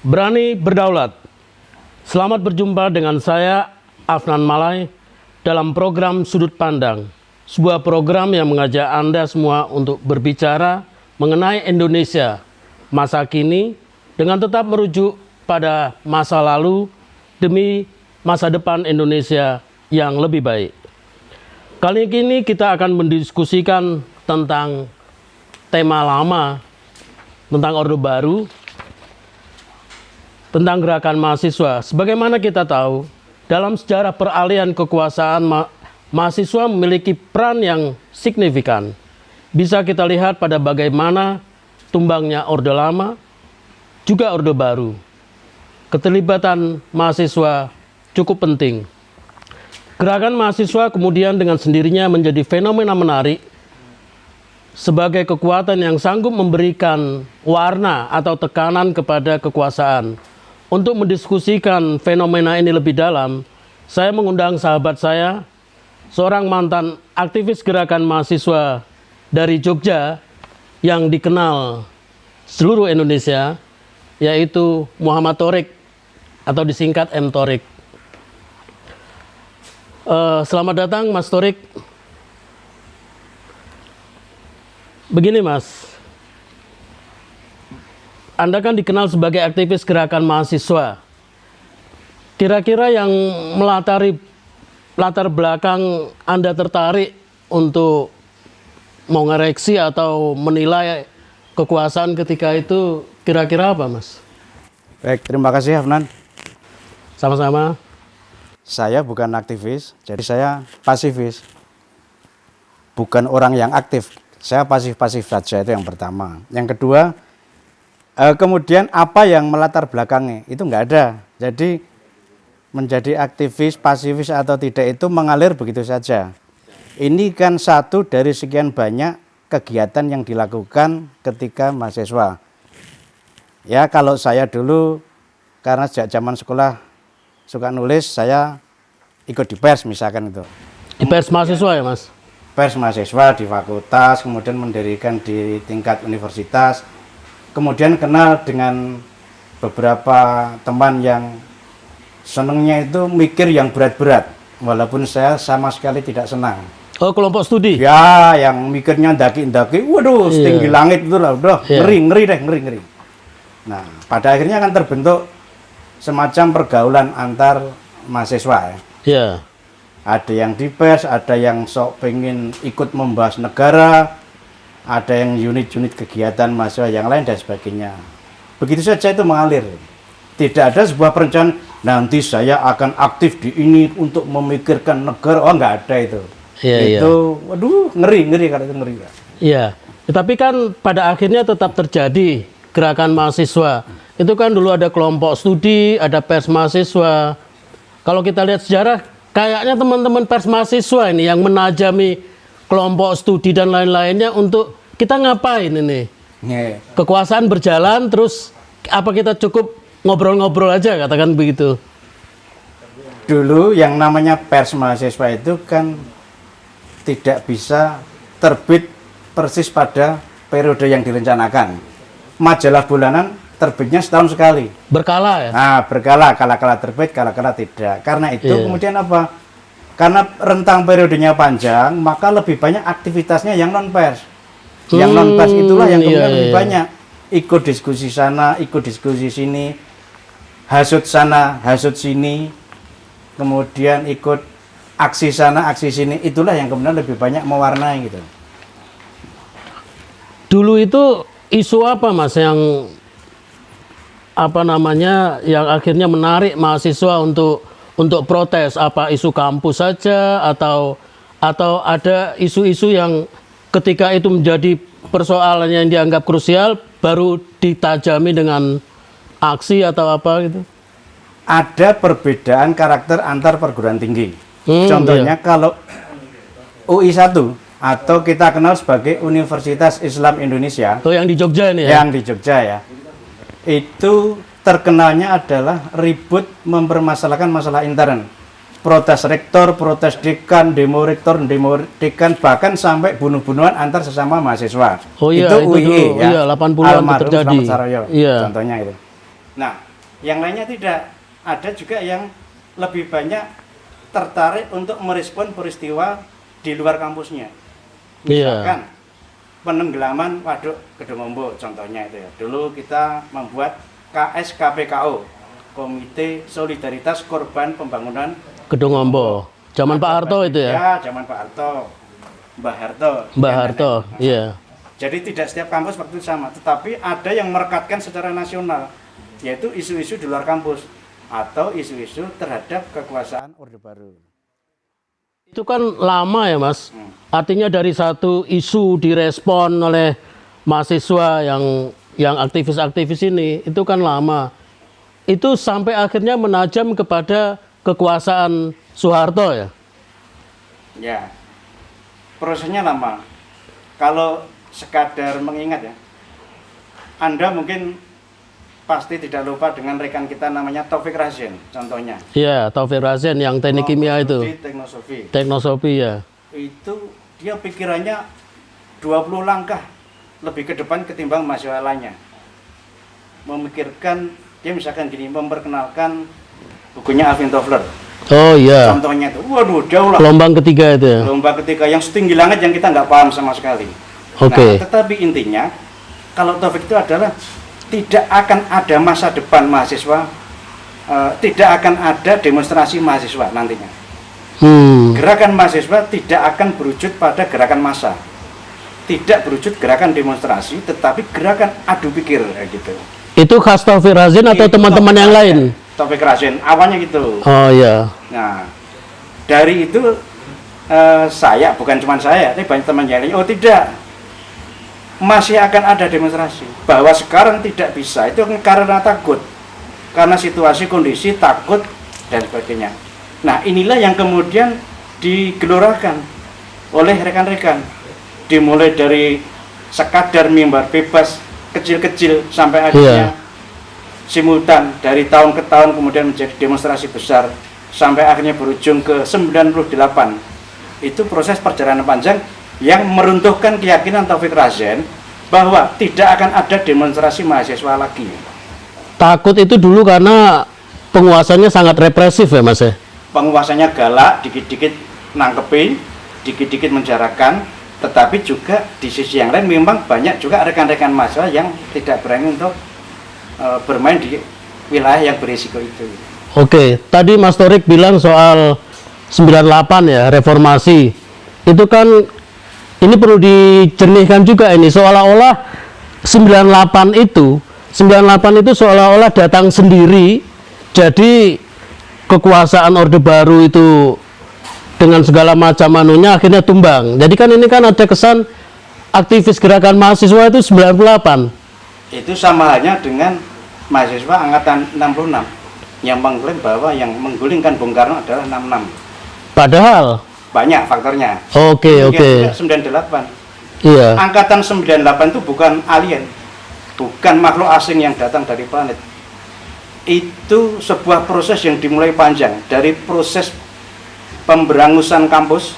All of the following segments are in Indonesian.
Berani berdaulat. Selamat berjumpa dengan saya, Afnan Malai, dalam program Sudut Pandang. Sebuah program yang mengajak Anda semua untuk berbicara mengenai Indonesia, masa kini, dengan tetap merujuk pada masa lalu demi masa depan Indonesia yang lebih baik. Kali ini kita akan mendiskusikan tentang tema lama, tentang Orde Baru, tentang gerakan mahasiswa. Sebagaimana kita tahu, dalam sejarah peralihan kekuasaan, mahasiswa memiliki peran yang signifikan. Bisa kita lihat pada bagaimana tumbangnya Orde Lama, juga Orde Baru. Keterlibatan mahasiswa cukup penting. Gerakan mahasiswa kemudian dengan sendirinya menjadi fenomena menarik sebagai kekuatan yang sanggup memberikan warna atau tekanan kepada kekuasaan. Untuk mendiskusikan fenomena ini lebih dalam, saya mengundang sahabat saya, seorang mantan aktivis gerakan mahasiswa dari Jogja yang dikenal seluruh Indonesia, yaitu Muhammad Thorik atau disingkat M. Thorik. Selamat datang Mas Thorik. Begini Mas, Anda kan dikenal sebagai aktivis gerakan mahasiswa. Kira-kira yang latar belakang Anda tertarik untuk mau ngoreksi atau menilai kekuasaan ketika itu kira-kira apa, Mas? Baik, terima kasih Afnan. Sama-sama. Saya bukan aktivis, jadi saya pasifis. Bukan orang yang aktif, saya pasif-pasif saja, itu yang pertama. Yang kedua, kemudian apa yang melatar belakangnya, itu nggak ada. Jadi menjadi aktivis, pasifis atau tidak itu mengalir begitu saja. Ini kan satu dari sekian banyak kegiatan yang dilakukan ketika mahasiswa. Ya kalau saya dulu, karena sejak zaman sekolah suka nulis, saya ikut di pers misalkan itu. Di pers mahasiswa ya Mas? Pers mahasiswa di fakultas, kemudian mendirikan di tingkat universitas. Kemudian kenal dengan beberapa teman yang senangnya itu mikir yang berat-berat, walaupun saya sama sekali tidak senang. Oh, kelompok studi? Ya, yang mikirnya daki-daki, waduh, setinggi langit itu lah, udah ngeri. Nah, pada akhirnya kan terbentuk semacam pergaulan antar mahasiswa ya. Iya. Ada yang di pers, ada yang sok pengen ikut membahas negara, ada yang unit-unit kegiatan mahasiswa yang lain dan sebagainya. Begitu saja itu mengalir. Tidak ada sebuah perencanaan nanti saya akan aktif di ini untuk memikirkan negara. Oh, nggak ada itu. Iya, itu, waduh, ngeri kalau itu ngeri. Iya. Tetapi kan pada akhirnya tetap terjadi gerakan mahasiswa. Itu kan dulu ada kelompok studi, ada pers mahasiswa. Kalau kita lihat sejarah, kayaknya teman-teman pers mahasiswa ini yang menajami kelompok studi dan lain-lainnya untuk kita ngapain ini? Yeah. Kekuasaan berjalan terus apa kita cukup ngobrol-ngobrol aja, katakan begitu. Dulu yang namanya pers mahasiswa itu kan tidak bisa terbit persis pada periode yang direncanakan. Majalah bulanan terbitnya setahun sekali. Berkala ya? Nah, berkala, kala-kala terbit, kala-kala tidak. Karena itu kemudian apa? Karena rentang periodenya panjang, maka lebih banyak aktivitasnya yang non-pers. Yang non-pers itulah yang kemudian lebih banyak. Ikut diskusi sana, ikut diskusi sini, hasut sana, hasut sini, kemudian ikut aksi sana, aksi sini. Itulah yang kemudian lebih banyak mewarnai gitu. Dulu itu isu apa Mas yang yang akhirnya menarik mahasiswa untuk protes? Apa isu kampus saja atau ada isu-isu yang ketika itu menjadi persoalan yang dianggap krusial baru ditajami dengan aksi atau apa gitu? Ada perbedaan karakter antar perguruan tinggi. Contohnya kalau UI 1 atau kita kenal sebagai Universitas Islam Indonesia. Oh, yang di Jogja ini ya? Yang di Jogja ya. Itu terkenalnya adalah ribut mempermasalahkan masalah intern. Protes rektor, protes dekan, demo rektor, demo dekan, bahkan sampai bunuh-bunuhan antar sesama mahasiswa. Oh iya, itu UI dulu, ya. Iya, 80-an Almarhum terjadi. Slamet Saroyo, Iya. contohnya itu. Nah, Yang lainnya tidak. Ada juga yang lebih banyak tertarik untuk merespon peristiwa di luar kampusnya. Misalkan penenggelaman waduk Gedung Ombo contohnya itu ya. Dulu kita membuat KSKPKO, Komite Solidaritas Korban Pembangunan Gedung Ombo. Zaman Pak Harto itu ya? Ya, zaman Pak Harto. Mbah Harto. Mbah Harto, iya. Jadi tidak setiap kampus waktu itu sama, tetapi ada yang merekatkan secara nasional, yaitu isu-isu di luar kampus atau isu-isu terhadap kekuasaan Orde Baru. Itu kan lama ya Mas. Artinya dari satu isu direspon oleh mahasiswa yang aktivis-aktivis ini, itu kan lama. Itu sampai akhirnya menajam kepada kekuasaan Soeharto ya? Ya, prosesnya lama. Kalau sekadar mengingat ya, Anda mungkin pasti tidak lupa dengan rekan kita namanya Taufik Razin, contohnya. Iya, Taufik Razin yang teknik kimia itu. Teknosofi. Teknosofi ya. Itu dia pikirannya 20 langkah lebih ke depan ketimbang mahasiswa lainnya. Memikirkan, dia misalkan gini, memperkenalkan bukunya Alvin Toffler. Oh iya. Contohnya itu, waduh jauh lah. Gelombang ketiga itu ya. Gelombang ketiga yang setinggi langit yang kita nggak paham sama sekali. Oke. Nah, tetapi intinya, kalau Taufik itu adalah tidak akan ada masa depan mahasiswa, tidak akan ada demonstrasi mahasiswa nantinya. Gerakan mahasiswa tidak akan berwujud pada gerakan massa, tidak berwujud gerakan demonstrasi, tetapi gerakan adu pikir gitu. Itu khas Taufik Razin atau teman-teman yang lain? Taufik Razin awalnya gitu. Oh iya. Nah, dari itu saya, bukan cuma saya, tapi banyak teman yang lain, oh tidak, masih akan ada demonstrasi. Bahwa sekarang tidak bisa, itu karena takut, karena situasi, kondisi, takut, dan sebagainya. Nah, inilah yang kemudian digelorakan oleh rekan-rekan. Dimulai dari sekadar mimbar bebas, kecil-kecil, sampai akhirnya simultan, dari tahun ke tahun kemudian menjadi demonstrasi besar, sampai akhirnya berujung ke 98. Itu proses perjalanan panjang yang meruntuhkan keyakinan Taufik Razin bahwa tidak akan ada demonstrasi mahasiswa lagi. Takut itu dulu karena penguasanya sangat represif ya Mas ya? Penguasanya galak, dikit-dikit nangkepin, dikit-dikit menjarakan, tetapi juga di sisi yang lain memang banyak juga rekan-rekan mahasiswa yang tidak berani untuk bermain di wilayah yang berisiko itu. Oke, tadi Mas Torik bilang soal 98 ya, reformasi. Itu kan ini perlu dijernihkan juga ini, seolah-olah 98 itu seolah-olah datang sendiri, jadi kekuasaan Orde Baru itu dengan segala macam anunya akhirnya tumbang. Jadi kan ini kan ada kesan aktivis gerakan mahasiswa itu 98. Itu sama halnya dengan mahasiswa angkatan 66 yang mengklaim bahwa yang menggulingkan Bung Karno adalah 66. Padahal banyak faktornya. Oke. 98. Iya. Angkatan 98 itu bukan alien, bukan makhluk asing yang datang dari planet. Itu sebuah proses yang dimulai panjang, dari proses pemberangusan kampus,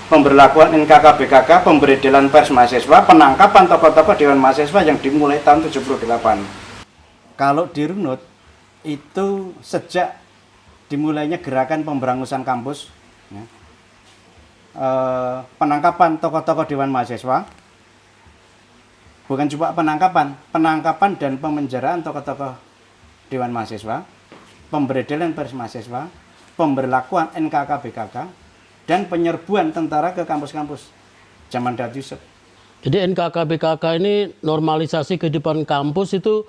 pemberlakuan NKK-BKK, pemberedelan pers mahasiswa, penangkapan tokoh-tokoh Dewan Mahasiswa yang dimulai tahun 78. Kalau dirunut, itu sejak dimulainya gerakan pemberangusan kampus, ya, penangkapan tokoh-tokoh Dewan Mahasiswa, bukan cuma penangkapan dan pemenjaraan tokoh-tokoh Dewan Mahasiswa, pemberedelan pers mahasiswa, pemberlakuan NKK-BKK, dan penyerbuan tentara ke kampus-kampus zaman Daud Yusuf. Jadi NKK-BKK ini normalisasi kehidupan kampus itu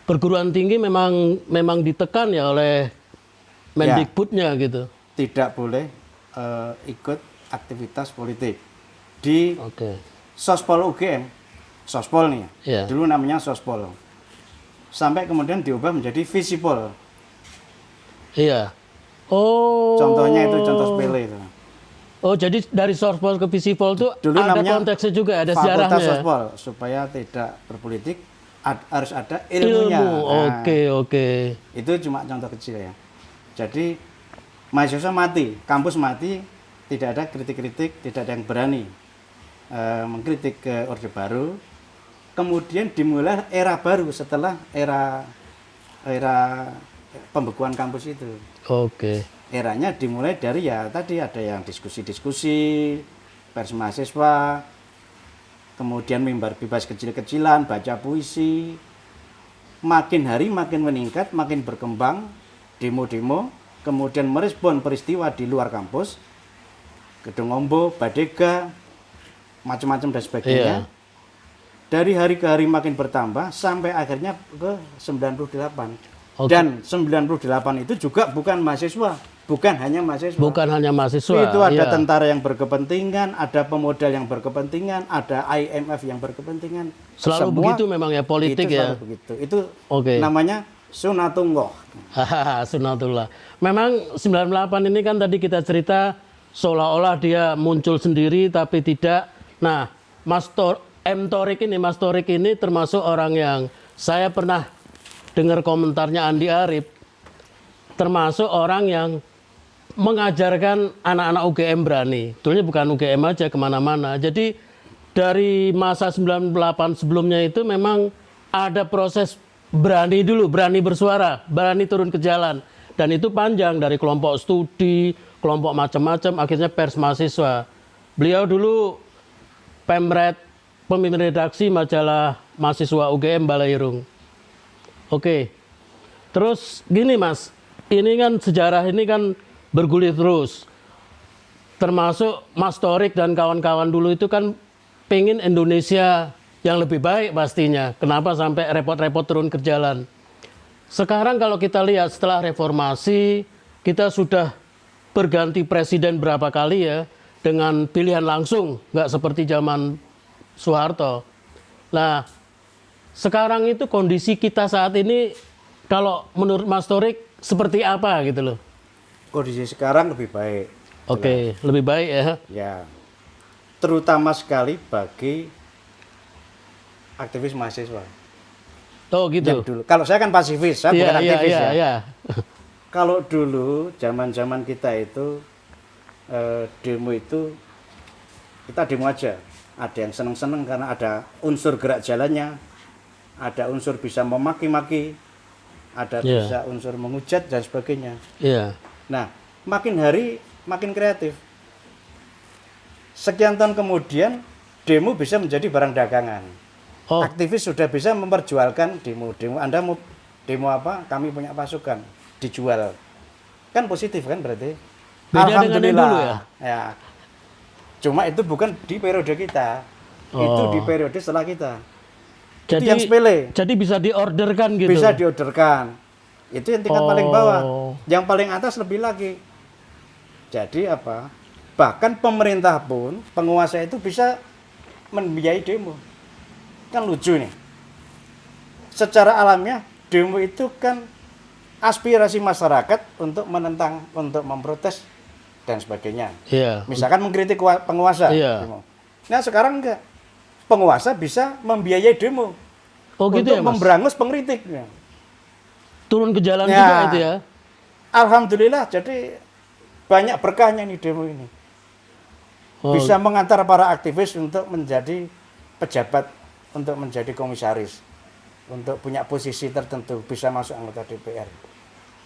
perguruan tinggi memang ditekan ya oleh Mendikbudnya gitu. Tidak boleh ikut aktivitas politik di Sospol UGM, Sospol nih, dulu namanya Sospol, sampai kemudian diubah menjadi Visipol. Iya. Oh. Contohnya itu contoh sepele itu. Oh, jadi dari Sospol ke Visipol itu dulu ada namanya konteksnya juga, ada Fakultas sejarahnya. Sospol, supaya tidak berpolitik harus ada ilmunya. Oke. Itu cuma contoh kecil ya. Jadi mahasiswa mati, kampus mati, tidak ada kritik-kritik, tidak ada yang berani mengkritik ke Orde Baru. Kemudian dimulai era baru setelah era era pembekuan kampus itu. Oke. Eranya dimulai dari ya tadi ada yang diskusi-diskusi, pers mahasiswa, kemudian mimbar bebas kecil-kecilan, baca puisi. Makin hari makin meningkat, makin berkembang, demo-demo, kemudian merespon peristiwa di luar kampus, Gedung Ombo, Badega, macam-macam dan sebagainya. Iya. Dari hari ke hari makin bertambah sampai akhirnya ke 98. Oke. Dan 98 itu juga bukan mahasiswa, bukan hanya mahasiswa. Bukan hanya mahasiswa. Itu ada iya. tentara yang berkepentingan, ada pemodal yang berkepentingan, ada IMF yang berkepentingan. Selalu Semua begitu memang ya politik itu ya. selalu begitu. Itu Oke. namanya sunatullah. Hahaha, sunatullah. Memang 98 ini kan tadi kita cerita seolah-olah dia muncul sendiri tapi tidak. Nah, Mas Torik ini termasuk orang yang saya pernah dengar komentarnya Andi Arief. Termasuk orang yang mengajarkan anak-anak UGM berani. Sebetulnya bukan UGM aja, kemana-mana. Jadi dari masa 98 sebelumnya itu memang ada proses berani dulu, berani bersuara, berani turun ke jalan. Dan itu panjang dari kelompok studi, kelompok macam-macam, akhirnya pers mahasiswa. Beliau dulu pemret, pemimpin redaksi majalah mahasiswa UGM Balairung. Oke, terus gini Mas, ini kan sejarah ini kan bergulir terus. Termasuk Mas Torik dan kawan-kawan dulu itu kan pengen Indonesia yang lebih baik pastinya. Kenapa sampai repot-repot turun ke jalan? Sekarang kalau kita lihat setelah reformasi, kita sudah berganti presiden berapa kali ya, dengan pilihan langsung, nggak seperti zaman Soeharto. Nah, sekarang itu kondisi kita saat ini, kalau menurut Mas Torik, seperti apa gitu loh? Kondisi sekarang lebih baik. Oke, lebih baik ya. Ya, terutama sekali bagi aktivis mahasiswa. Oh gitu. Yang dulu, kalau saya kan pasifis, saya bukan Iya, aktivis iya, ya. iya. Kalau dulu zaman-zaman kita itu demo itu kita demo aja. Ada yang seneng-seneng karena ada unsur gerak jalannya, ada unsur bisa memaki-maki, ada Iya. bisa unsur menghujat dan sebagainya. Iya. Nah, makin hari makin kreatif. Sekian tahun kemudian demo bisa menjadi barang dagangan. Oh, Aktivis sudah bisa memperjualkan demo. Anda mau demo apa? Kami punya pasukan, dijual. Kan positif kan berarti? Beda dengan yang dulu ya? Ya. Cuma itu bukan di periode kita. Itu Oh. di periode setelah kita. jadi, itu yang sepele. Jadi bisa diorderkan gitu. Bisa diorderkan. Itu yang tingkat paling Oh. bawah. Yang paling atas lebih lagi. Jadi apa? Bahkan pemerintah pun, penguasa itu bisa membiayai demo. Kan lucu nih. Secara alamiah, demo itu kan aspirasi masyarakat untuk menentang, untuk memprotes dan sebagainya. Iya. Misalkan mengkritik penguasa. Iya. Demo. Nah sekarang enggak. Penguasa bisa membiayai demo. Oh gitu untuk ya Mas? memberangus pengkritiknya. Turun ke jalan Ya. juga itu ya? Alhamdulillah, jadi banyak berkahnya nih demo ini. Oh, Bisa mengantar para aktivis untuk menjadi pejabat, untuk menjadi komisaris, untuk punya posisi tertentu, bisa masuk anggota DPR.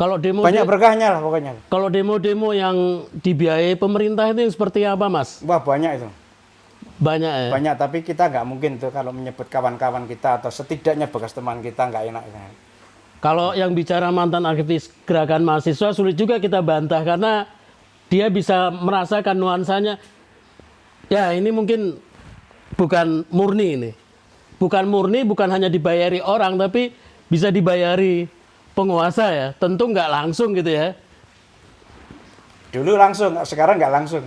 Kalau demo Banyak berkahnya lah pokoknya. kalau demo-demo yang dibiayai pemerintah itu yang seperti apa Mas? Wah banyak itu. Banyak ya? Banyak, tapi kita nggak mungkin tuh kalau menyebut kawan-kawan kita atau setidaknya bekas teman kita nggak enak. Kalau yang bicara mantan aktivis gerakan mahasiswa sulit juga kita bantah karena dia bisa merasakan nuansanya. Ya ini mungkin bukan murni ini. Bukan murni, bukan hanya dibayari orang tapi bisa dibayari penguasa ya. Tentu nggak langsung gitu ya. Dulu langsung, sekarang nggak langsung.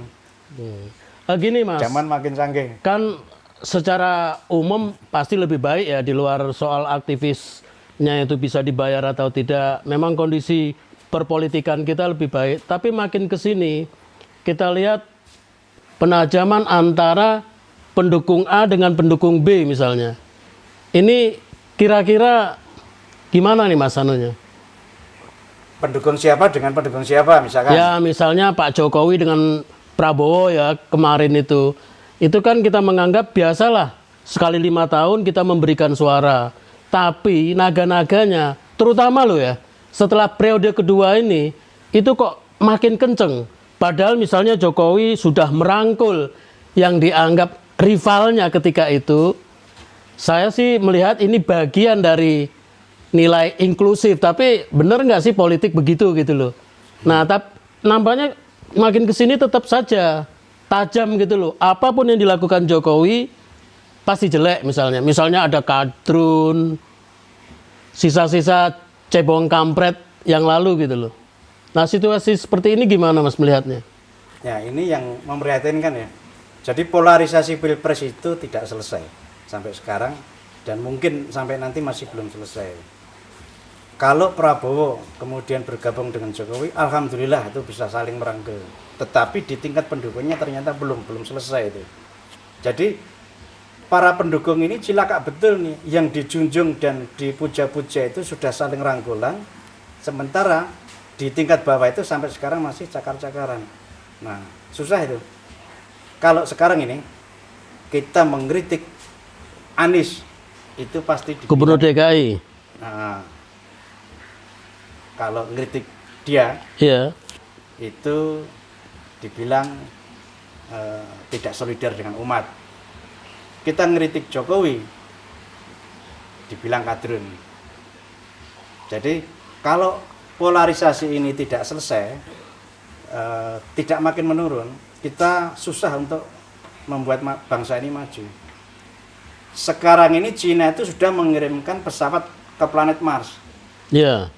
Gini Mas. Zaman makin canggih. Kan secara umum pasti lebih baik ya di luar soal aktivisnya itu bisa dibayar atau tidak. Memang kondisi perpolitikan kita lebih baik. Tapi makin ke sini kita lihat penajaman antara pendukung A dengan pendukung B misalnya. Ini kira-kira gimana nih Mas anunya? Pendukung siapa dengan pendukung siapa misalkan? Ya misalnya Pak Jokowi dengan Prabowo ya kemarin itu kan kita menganggap biasalah sekali 5 tahun kita memberikan suara, tapi naga-naganya terutama lo ya, setelah periode kedua ini, itu kok makin kenceng. Padahal misalnya Jokowi sudah merangkul yang dianggap rivalnya ketika itu. Saya sih melihat ini bagian dari nilai inklusif, tapi benar nggak sih politik begitu gitu loh. Nah, tapi nampaknya makin kesini tetap saja tajam gitu loh. Apapun yang dilakukan Jokowi pasti jelek misalnya. Misalnya ada kadrun, sisa-sisa cebong kampret yang lalu gitu loh. Nah, situasi seperti ini gimana Mas melihatnya? Ya, ini yang memprihatinkan ya. Jadi polarisasi Pilpres itu tidak selesai sampai sekarang dan mungkin sampai nanti masih belum selesai. Kalau Prabowo kemudian bergabung dengan Jokowi, alhamdulillah itu bisa saling merangkul. Tetapi di tingkat pendukungnya ternyata belum selesai itu. Jadi para pendukung ini cilaka betul nih, yang dijunjung dan dipuja-puja itu sudah saling rangkulan, sementara di tingkat bawah itu sampai sekarang masih cakar-cakaran. Nah, susah itu. Kalau sekarang ini kita mengkritik Anies, itu pasti Gubernur DKI. Nah, kalau ngeritik dia, Iya. itu dibilang tidak solidar dengan umat. Kita ngeritik Jokowi, dibilang kadrun. Jadi kalau polarisasi ini tidak selesai, tidak makin menurun, kita susah untuk membuat bangsa ini maju. Sekarang ini Cina itu sudah mengirimkan pesawat ke planet Mars. Iya.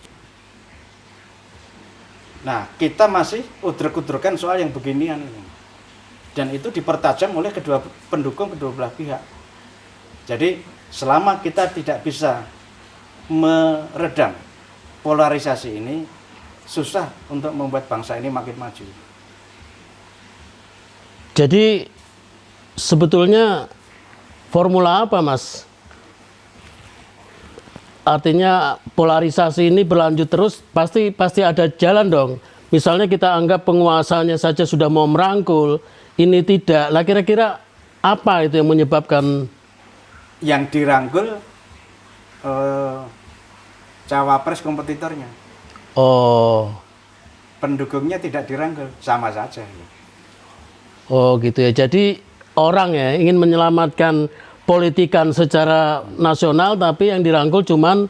Nah, kita masih udrek-udrekan soal yang beginian ini. Dan itu dipertajam oleh pendukung kedua belah pihak. Jadi, selama kita tidak bisa meredam polarisasi ini, susah untuk membuat bangsa ini makin maju. Jadi sebetulnya formula apa Mas? Artinya polarisasi ini berlanjut terus, pasti ada jalan dong. Misalnya kita anggap penguasanya saja sudah mau merangkul, ini tidak. Lah kira-kira apa itu yang menyebabkan? Yang dirangkul cawapres kompetitornya. Oh. Pendukungnya tidak dirangkul, sama saja. Oh gitu ya. Jadi orang ya ingin menyelamatkan politikan secara nasional, tapi yang dirangkul cuman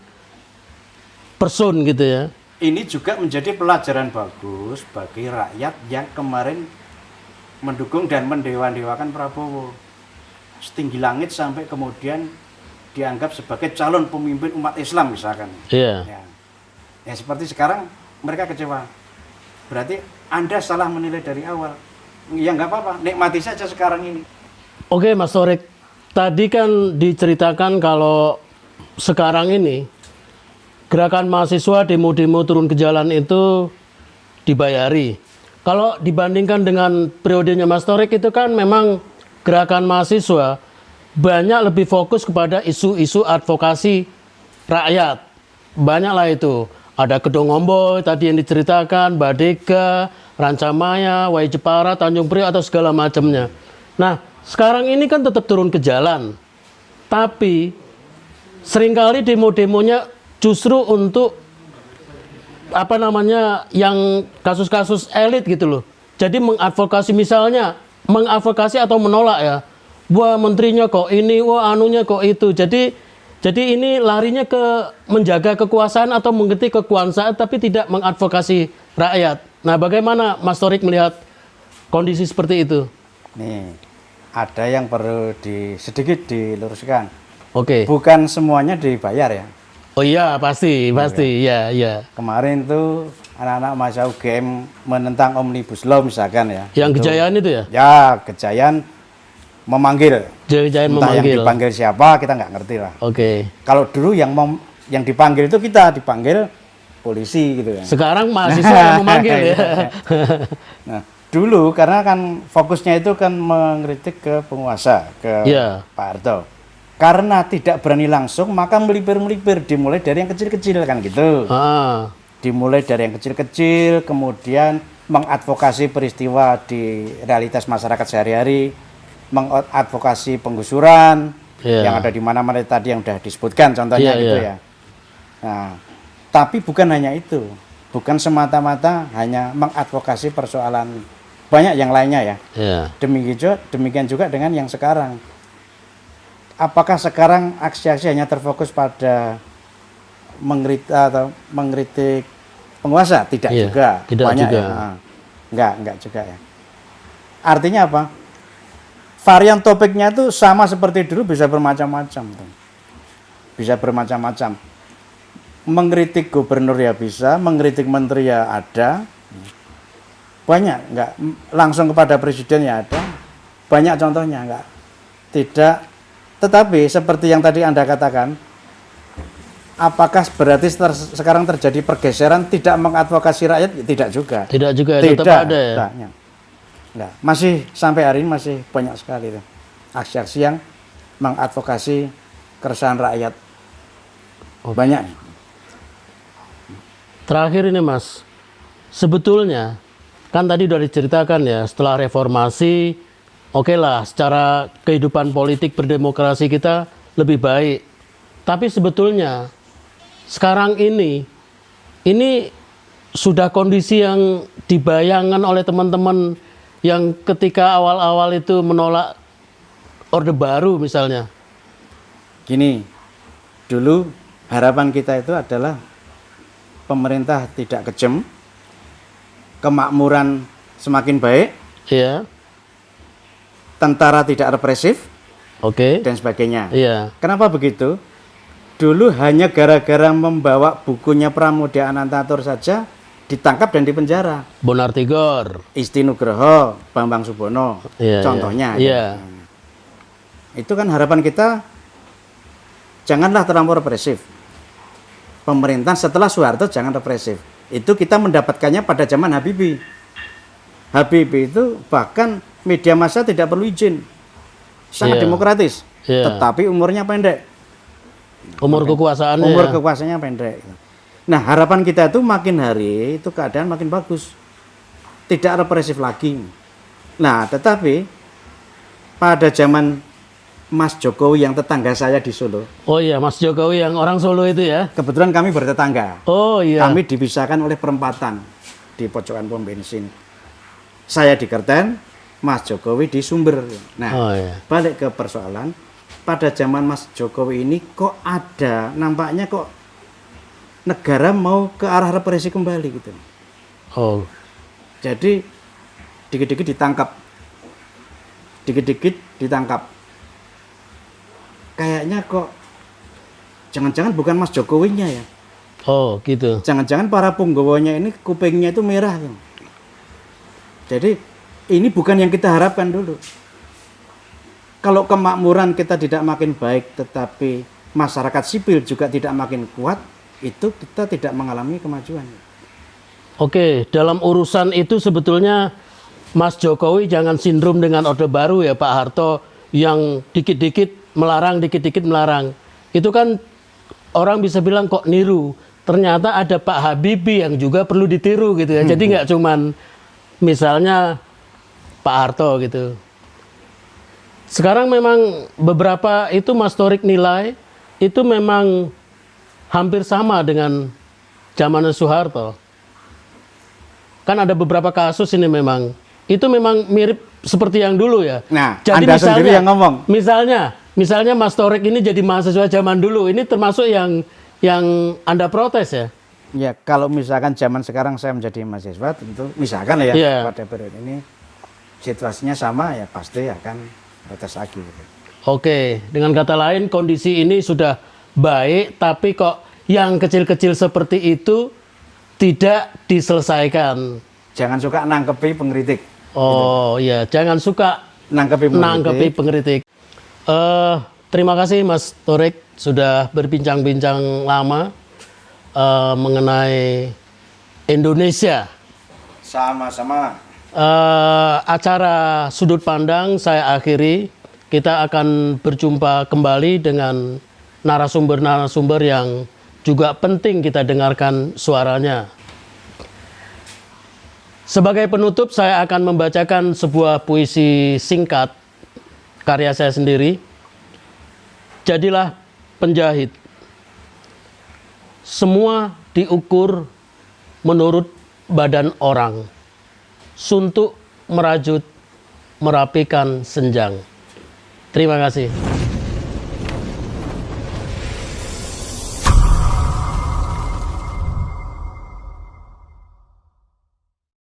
person gitu ya. Ini juga menjadi pelajaran bagus bagi rakyat yang kemarin mendukung dan mendewa-dewakan Prabowo. Setinggi langit sampai kemudian dianggap sebagai calon pemimpin umat Islam misalkan. Iya. Ya seperti sekarang mereka kecewa. Berarti Anda salah menilai dari awal. Ya nggak apa-apa, nikmati saja sekarang ini. Oke Mas Torik, tadi kan diceritakan kalau sekarang ini gerakan mahasiswa demo-demo turun ke jalan itu dibayari. Kalau dibandingkan dengan periodenya Mas Torik itu kan memang gerakan mahasiswa banyak lebih fokus kepada isu-isu advokasi rakyat. Banyaklah itu. Ada Gedong Omboy tadi yang diceritakan, Badega, Rancamaya, Wai Jepara, Tanjung Priok atau segala macamnya. Nah, sekarang ini kan tetap turun ke jalan. Tapi seringkali demo-demonya justru untuk apa namanya yang kasus-kasus elit gitu loh. Jadi mengadvokasi misalnya, mengadvokasi atau menolak ya. Wah, menterinya kok ini, wah anunya kok itu. Jadi ini larinya ke menjaga kekuasaan atau mengerti kekuasaan tapi tidak mengadvokasi rakyat. Nah, bagaimana Mas Torik melihat kondisi seperti itu? Nih, ada yang perlu sedikit diluruskan. Oke. Bukan semuanya dibayar ya. Oh iya, pasti, ya. Kemarin tuh anak-anak masa UGM menentang Omnibus Law misalkan ya. Yang Kejayaan itu ya? Ya, Kejayaan memanggil. Kejayaan Entah memanggil. yang dipanggil siapa kita nggak ngerti lah. Oke. Kalau dulu yang dipanggil itu kita dipanggil polisi gitu ya. Sekarang mahasiswa yang memanggil ya. Nah, dulu karena kan fokusnya itu kan mengkritik ke penguasa, ke Pak Harto. Karena tidak berani langsung, maka melipir-melipir, dimulai dari yang kecil-kecil kan gitu. Dimulai dari yang kecil-kecil, kemudian mengadvokasi peristiwa di realitas masyarakat sehari-hari, mengadvokasi penggusuran yang ada di mana-mana tadi yang sudah disebutkan contohnya gitu ya. Nah, Tapi bukan hanya itu, bukan semata-mata hanya mengadvokasi persoalan, banyak yang lainnya ya. Ya. Demikian juga dengan yang sekarang. Apakah sekarang aksi-aksi hanya terfokus pada mengkritik penguasa? Tidak Iya, juga. tidak Banyak juga. ya. Enggak juga ya. Artinya apa? Varian topiknya itu sama seperti dulu, bisa bermacam-macam. Bisa bermacam-macam. Mengkritik gubernur ya bisa, mengkritik menteri ya ada. Banyak, enggak langsung kepada presiden ya ada. Banyak contohnya, enggak. Tidak. Tetapi seperti yang tadi Anda katakan, apakah berarti sekarang terjadi pergeseran tidak mengadvokasi rakyat? Tidak juga. Tidak juga, Tidak, tetap ada ya. Enggak. Masih sampai hari ini masih banyak sekali tuh aksi-aksi yang mengadvokasi keresahan rakyat. Banyak. Terakhir ini Mas, sebetulnya kan tadi sudah diceritakan ya, setelah reformasi, oke lah, secara kehidupan politik berdemokrasi kita lebih baik. Tapi sebetulnya sekarang ini sudah kondisi yang dibayangkan oleh teman-teman yang ketika awal-awal itu menolak Orde Baru misalnya. Gini, dulu harapan kita itu adalah pemerintah tidak kejam, kemakmuran semakin baik, Iya, tentara tidak represif, oke. dan sebagainya. Iya, Kenapa begitu? Dulu hanya gara-gara membawa bukunya Pramudia Anantatur saja ditangkap dan dipenjara. Bonartigor. Isti Nugroho, Bambang Subono, Iya, contohnya. iya. Itu kan harapan kita, janganlah terlalu represif. Pemerintah setelah Soeharto jangan represif. Itu kita mendapatkannya pada zaman Habibie. Habibie itu bahkan media massa tidak perlu izin. Sangat Iya. demokratis. Iya. Tetapi umurnya pendek. Umur kekuasaannya. Umur ya. kekuasaannya pendek. Nah, harapan kita itu makin hari itu keadaan makin bagus. Tidak represif lagi. Nah, tetapi pada zaman Mas Jokowi yang tetangga saya di Solo, Oh iya, Mas Jokowi yang orang Solo itu ya. kebetulan kami bertetangga. Oh iya. Kami dipisahkan oleh perempatan di pojokan pom bensin. Saya di Kerten, Mas Jokowi di Sumber. Nah, Oh iya. balik ke persoalan, pada zaman Mas Jokowi ini kok ada, nampaknya kok negara mau ke arah represi kembali gitu. Oh. Jadi dikit-dikit ditangkap. Dikit-dikit ditangkap. Kayaknya kok jangan-jangan bukan Mas Jokowinya ya. Oh, gitu. Jangan-jangan para penggawanya ini kupingnya itu merah. Tuh. Jadi ini bukan yang kita harapkan dulu. Kalau kemakmuran kita tidak makin baik, tetapi masyarakat sipil juga tidak makin kuat, itu kita tidak mengalami kemajuan. Oke, dalam urusan itu sebetulnya Mas Jokowi jangan sindrom dengan Orde Baru ya Pak Harto yang dikit-dikit melarang, dikit-dikit melarang. Itu kan orang bisa bilang kok niru. Ternyata ada Pak Habibie yang juga perlu ditiru gitu ya. Jadi nggak cuman misalnya Pak Harto gitu. Sekarang memang beberapa itu Mas Torik nilai itu memang hampir sama dengan zaman Soeharto. Kan ada beberapa kasus ini memang. Itu memang mirip seperti yang dulu ya. Nah, jadi Anda sendiri yang ngomong. Misalnya Mas Torik ini jadi mahasiswa zaman dulu. Ini termasuk yang Anda protes ya? Ya, kalau misalkan zaman sekarang saya menjadi mahasiswa, tentu misalkan ya Iya. pada periode ini situasinya sama, ya pasti akan protes lagi. Gitu. Oke, dengan kata lain kondisi ini sudah baik, tapi kok yang kecil-kecil seperti itu tidak diselesaikan. Jangan suka nangkepi pengkritik. Oh iya, jangan suka Nangkepi pengkritik. Terima kasih Mas Torik sudah berbincang-bincang lama mengenai Indonesia. Sama-sama. Acara sudut pandang saya akhiri. Kita akan berjumpa kembali dengan narasumber-narasumber yang juga penting kita dengarkan suaranya. Sebagai penutup, saya akan membacakan sebuah puisi singkat karya saya sendiri. Jadilah penjahit. semua diukur menurut badan orang. Suntuk merajut, merapikan senjang. Terima kasih.